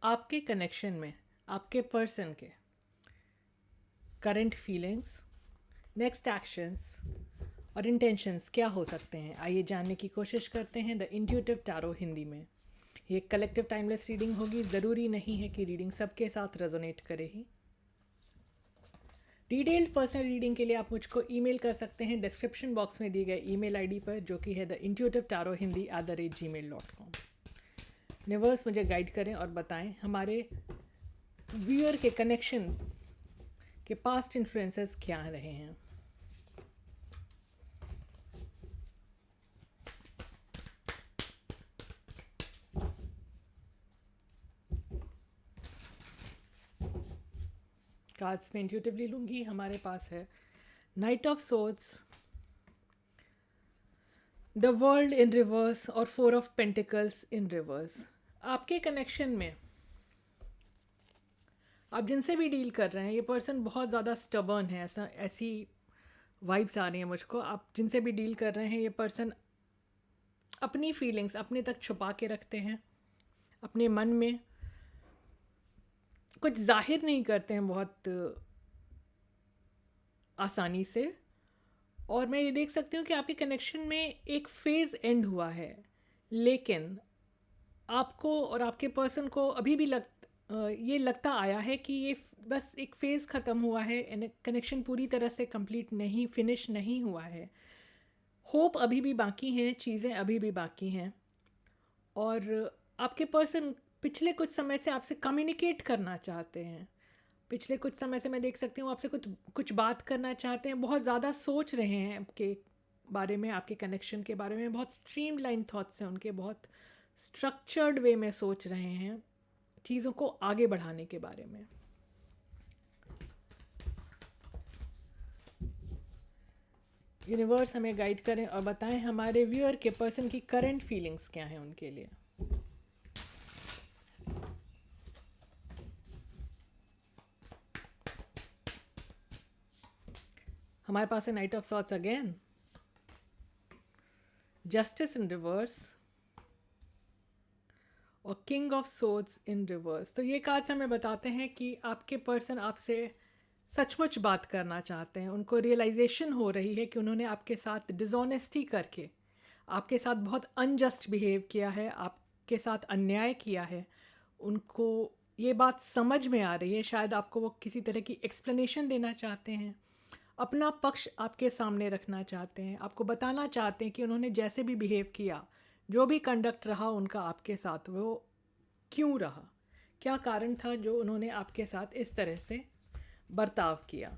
आपके कनेक्शन में आपके पर्सन के करंट फीलिंग्स, नेक्स्ट एक्शंस और इंटेंशंस क्या हो सकते हैं, आइए जानने की कोशिश करते हैं द इंट्यूटिव टैरो हिंदी में। ये कलेक्टिव टाइमलेस रीडिंग होगी। ज़रूरी नहीं है कि रीडिंग सबके साथ रेजोनेट करे ही। डिटेल्ड पर्सनल रीडिंग के लिए आप मुझको ईमेल कर सकते हैं डिस्क्रिप्शन बॉक्स में दिए गए ईमेल आईडी पर, जो कि है theintuitivetarothindi@gmail.com। यूनिवर्स मुझे गाइड करें और बताएं हमारे व्यूअर के कनेक्शन के पास्ट इन्फ्लुएंसेस क्या रहे हैं। कार्ड्स में इंट्यूटिवली लूँगी। हमारे पास है knight of swords, the world in reverse और 4 ऑफ पेंटिकल्स इन रिवर्स। आपके कनेक्शन में आप जिनसे भी डील कर रहे हैं, ये पर्सन बहुत ज़्यादा स्टबर्न है, ऐसी वाइब्स आ रही हैं मुझको। आप जिनसे भी डील कर रहे हैं, ये पर्सन अपनी फीलिंग्स अपने तक छुपा के रखते हैं, अपने मन में कुछ जाहिर नहीं करते हैं बहुत आसानी से। और मैं ये देख सकती हूँ कि आपके कनेक्शन में एक फ़ेज़ एंड हुआ है, लेकिन आपको और आपके पर्सन को अभी भी ये लगता आया है कि ये बस एक फ़ेज़ ख़त्म हुआ है, कनेक्शन पूरी तरह से कंप्लीट नहीं, फिनिश नहीं हुआ है। होप अभी भी बाकी हैं, चीज़ें अभी भी बाकी हैं। और आपके पर्सन पिछले कुछ समय से आपसे कम्युनिकेट करना चाहते हैं। पिछले कुछ समय से मैं देख सकती हूँ आपसे कुछ कुछ बात करना चाहते हैं, बहुत ज़्यादा सोच रहे हैं आपके बारे में, आपके कनेक्शन के बारे में। बहुत स्ट्रीमलाइन थॉट्स हैं उनके, बहुत स्ट्रक्चर्ड वे में सोच रहे हैं चीज़ों को आगे बढ़ाने के बारे में। यूनिवर्स हमें गाइड करें और बताएं हमारे व्यूअर के पर्सन की करंट फीलिंग्स क्या हैं उनके लिए। हमारे पास है knight of swords again, justice in reverse और king of swords in reverse. तो ये कार्ड्स हमें बताते हैं कि आपके पर्सन आपसे सचमुच बात करना चाहते हैं। उनको रियलाइजेशन हो रही है कि उन्होंने आपके साथ डिसऑनेस्टी करके आपके साथ बहुत अनजस्ट बिहेव किया है, आपके साथ अन्याय किया है। उनको ये बात समझ में आ रही है, शायद आपको वो किसी तरह की एक्सप्लेनेशन देना चाहते हैं, अपना पक्ष आपके सामने रखना चाहते हैं, आपको बताना चाहते हैं कि उन्होंने जैसे भी बिहेव किया, जो भी कंडक्ट रहा उनका आपके साथ, वो क्यों रहा, क्या कारण था जो उन्होंने आपके साथ इस तरह से बर्ताव किया।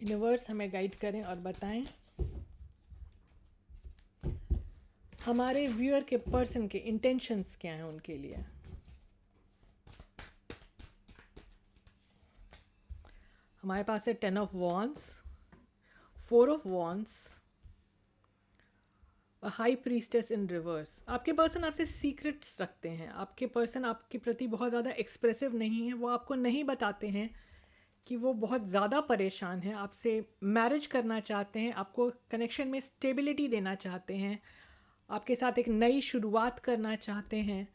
यूनिवर्स हमें गाइड करें और बताएं हमारे व्यूअर के पर्सन के इंटेंशंस क्या हैं उनके लिए। हमारे पास है 10 ऑफ वॉन्ड्स, 4 ऑफ वॉन्ड्स और हाई प्रीस्टेस इन रिवर्स। आपके पर्सन आपसे सीक्रेट्स रखते हैं। आपके पर्सन आपके प्रति बहुत ज़्यादा एक्सप्रेसिव नहीं है, वो आपको नहीं बताते हैं कि वो बहुत ज़्यादा परेशान हैं, आपसे मैरिज करना चाहते हैं, आपको कनेक्शन में स्टेबिलिटी देना चाहते हैं, आपके साथ एक नई शुरुआत करना चाहते हैं,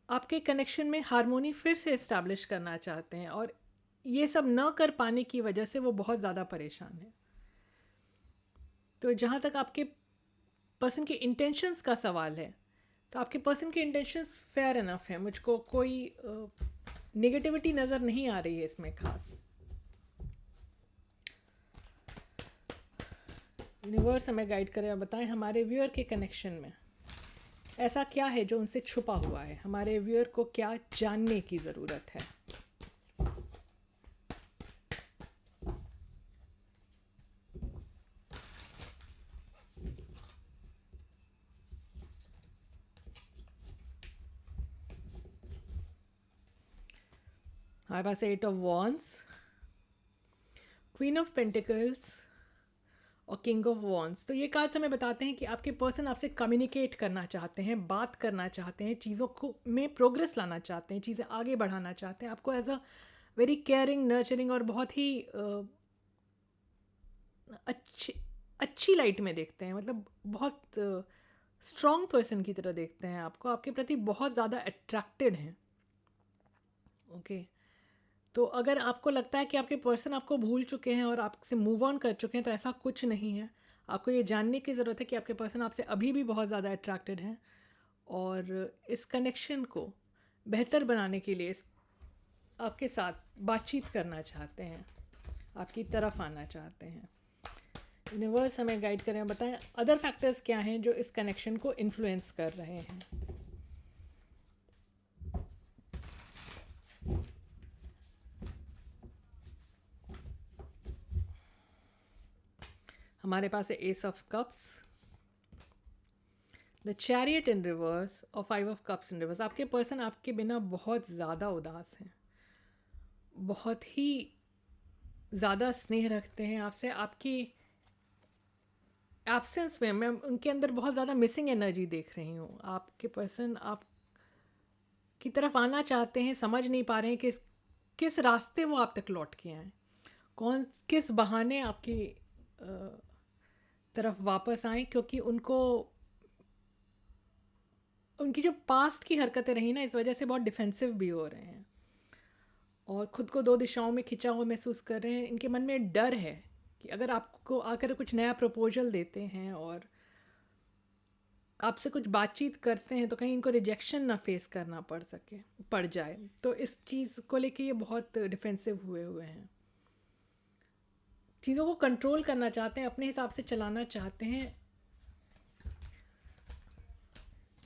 आपके कनेक्शन में हारमोनी फिर से इस्टेब्लिश करना चाहते हैं। और ये सब न कर पाने की वजह से वो बहुत ज़्यादा परेशान है। तो जहाँ तक आपके पर्सन के इंटेंशंस का सवाल है, तो आपके पर्सन के इंटेंशंस फेयर इनफ है। मुझको कोई नेगेटिविटी नज़र नहीं आ रही है इसमें खास। यूनिवर्स हमें गाइड करें और बताएं हमारे व्यूअर के कनेक्शन में ऐसा क्या है जो उनसे छुपा हुआ है, हमारे व्यूअर को क्या जानने की ज़रूरत है। हमारे पास 8 of wands, queen of pentacles और किंग ऑफ वॉन्ड्स। तो ये कार्ड्स हमें बताते हैं कि आपके पर्सन आपसे कम्युनिकेट करना चाहते हैं, बात करना चाहते हैं, चीज़ों को में प्रोग्रेस लाना चाहते हैं, चीज़ें आगे बढ़ाना चाहते हैं, आपको as a very caring, nurturing और बहुत ही अच्छी अच्छी लाइट में देखते हैं। मतलब बहुत स्ट्रॉन्ग पर्सन की तरह देखते हैं आपको, आपके प्रति बहुत ज़्यादा अट्रैक्टेड हैं। ओके, तो अगर आपको लगता है कि आपके पर्सन आपको भूल चुके हैं और आपसे मूव ऑन कर चुके हैं, तो ऐसा कुछ नहीं है। आपको ये जानने की ज़रूरत है कि आपके पर्सन आपसे अभी भी बहुत ज़्यादा अट्रैक्टेड हैं, और इस कनेक्शन को बेहतर बनाने के लिए आपके साथ बातचीत करना चाहते हैं, आपकी तरफ आना चाहते हैं। यूनिवर्स हमें गाइड करें, बताएं अदर फैक्टर्स क्या हैं जो इस कनेक्शन को इन्फ्लुएंस कर रहे हैं। हमारे पास है S of cups, the chariot in reverse और 5 ऑफ कप्स इन रिवर्स। आपके पर्सन आपके बिना बहुत ज़्यादा उदास हैं, बहुत ही ज़्यादा स्नेह रखते हैं आपसे। आपकी एब्सेंस में मैं उनके अंदर बहुत ज़्यादा मिसिंग एनर्जी देख रही हूँ। आपके पर्सन आप की तरफ आना चाहते हैं, समझ नहीं पा रहे हैं कि किस रास्ते वो आप तक लौट के आए, किस बहाने आपकी तरफ वापस आए, क्योंकि उनकी जो पास्ट की हरकतें रही ना, इस वजह से बहुत डिफेंसिव भी हो रहे हैं और ख़ुद को दो दिशाओं में खिंचा हुआ महसूस कर रहे हैं। इनके मन में डर है कि अगर आपको आकर कुछ नया प्रपोजल देते हैं और आपसे कुछ बातचीत करते हैं, तो कहीं इनको रिजेक्शन ना फेस करना पड़ जाए। तो इस चीज़ को लेके ये बहुत डिफेंसिव हुए हैं, चीज़ों को कंट्रोल करना चाहते हैं, अपने हिसाब से चलाना चाहते हैं।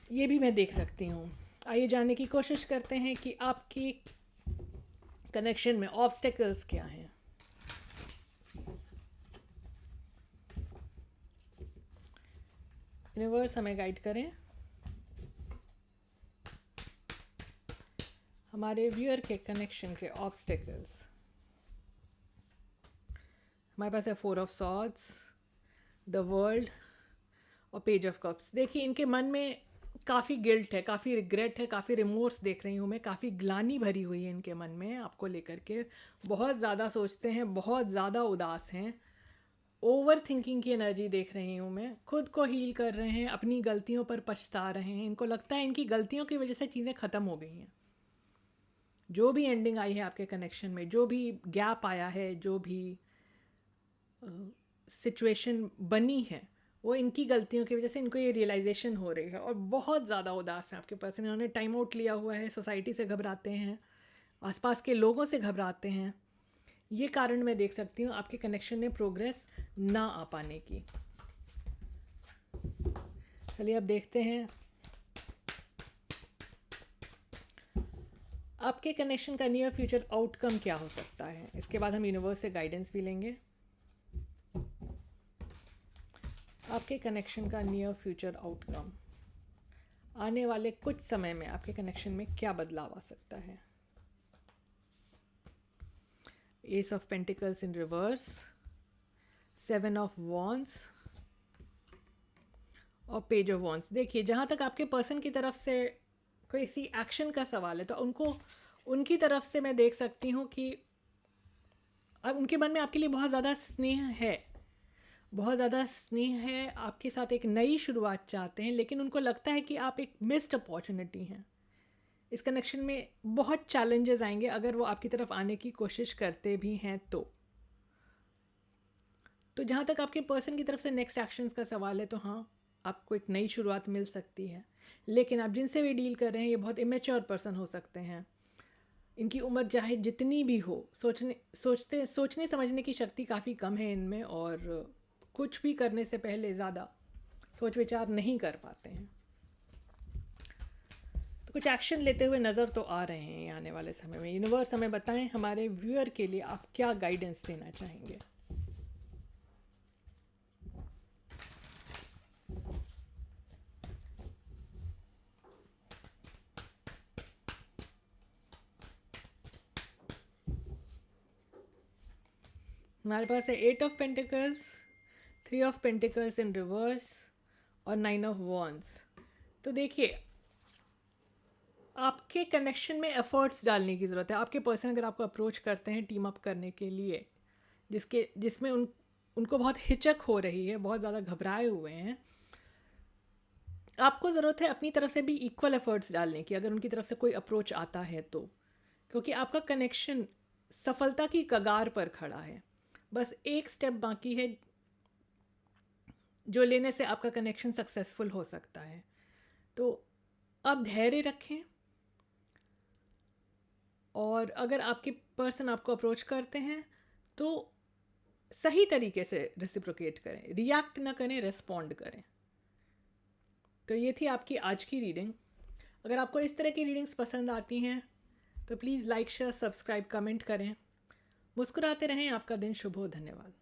ये भी मैं देख सकती हूँ। आइए जानने की कोशिश करते हैं कि आपकी कनेक्शन में ऑब्स्टेकल्स क्या हैं। यूनिवर्स हमें गाइड करें, हमारे व्यूअर के कनेक्शन के ऑब्स्टेकल्स। हमारे पास है 4 ऑफ सॉर्ड्स, द वर्ल्ड और पेज ऑफ कप्स। देखिए, इनके मन में काफ़ी गिल्ट है, काफ़ी रिग्रेट है, काफ़ी रिमोर्स देख रही हूँ मैं, काफ़ी ग्लानी भरी हुई है इनके मन में आपको लेकर के। बहुत ज़्यादा सोचते हैं, बहुत ज़्यादा उदास हैं, ओवर थिंकिंग की एनर्जी देख रही हूँ मैं। खुद को हील कर रहे हैं, अपनी गलतियों पर पछता रहे हैं। इनको लगता है इनकी गलतियों की वजह से चीज़ें ख़त्म हो गई हैं। जो भी एंडिंग आई है आपके कनेक्शन में, जो भी गैप आया है, जो भी सिचुएशन बनी है, वो इनकी गलतियों की वजह से इनको ये रियलाइजेशन हो रही है और बहुत ज़्यादा उदास हैं आपके पर्सन। इन्होंने टाइम आउट लिया हुआ है, सोसाइटी से घबराते हैं, आसपास के लोगों से घबराते हैं। ये कारण मैं देख सकती हूँ आपके कनेक्शन में प्रोग्रेस ना आ पाने की। चलिए अब देखते हैं आपके कनेक्शन का नियर फ्यूचर आउटकम क्या हो सकता है। इसके बाद हम यूनिवर्स से गाइडेंस भी लेंगे। आपके कनेक्शन का नियर फ्यूचर आउटकम, आने वाले कुछ समय में आपके कनेक्शन में क्या बदलाव आ सकता है। S of pentacles in reverse, 7 of wands और पेज ऑफ वॉन्ड्स। देखिए, जहाँ तक आपके पर्सन की तरफ से कोई सी एक्शन का सवाल है, तो उनकी तरफ से मैं देख सकती हूँ कि अब उनके मन में आपके लिए बहुत ज़्यादा स्नेह है, बहुत ज़्यादा स्नेह है, आपके साथ एक नई शुरुआत चाहते हैं, लेकिन उनको लगता है कि आप एक मिस्ड अपॉर्चुनिटी हैं। इस कनेक्शन में बहुत चैलेंजेस आएंगे अगर वो आपकी तरफ आने की कोशिश करते भी हैं तो जहाँ तक आपके पर्सन की तरफ से नेक्स्ट एक्शंस का सवाल है, तो हाँ, आपको एक नई शुरुआत मिल सकती है। लेकिन आप जिनसे भी डील कर रहे हैं, ये बहुत इमेच्योर पर्सन हो सकते हैं। इनकी उम्र चाहे जितनी भी हो, सोचने समझने की शक्ति काफ़ी कम है इनमें, और कुछ भी करने से पहले ज़्यादा सोच विचार नहीं कर पाते हैं। तो कुछ एक्शन लेते हुए नज़र तो आ रहे हैं आने वाले समय में। यूनिवर्स हमें बताएं, हमारे व्यूअर के लिए आप क्या गाइडेंस देना चाहेंगे। हमारे पास है 8 of pentacles, 3 of pentacles in reverse और 9 ऑफ वॉन्ड्स। तो देखिए, आपके कनेक्शन में एफर्ट्स डालने की ज़रूरत है। आपके पर्सन अगर आपको अप्रोच करते हैं टीम अप करने के लिए, जिसमें उनको बहुत हिचक हो रही है, बहुत ज़्यादा घबराए हुए हैं, आपको ज़रूरत है अपनी तरफ से भी इक्वल एफर्ट्स डालने की, अगर उनकी तरफ से कोई अप्रोच आता है तो, क्योंकि आपका कनेक्शन सफलता की कगार पर खड़ा है। बस एक स्टेप बाकी है जो लेने से आपका कनेक्शन सक्सेसफुल हो सकता है। तो आप धैर्य रखें, और अगर आपके पर्सन आपको अप्रोच करते हैं तो सही तरीके से रेसिप्रोकेट करें, रिएक्ट ना करें, रेस्पॉन्ड करें। तो ये थी आपकी आज की रीडिंग। अगर आपको इस तरह की रीडिंग्स पसंद आती हैं तो please like, share, subscribe, comment करें। मुस्कुराते रहें। आपका दिन शुभ हो। धन्यवाद।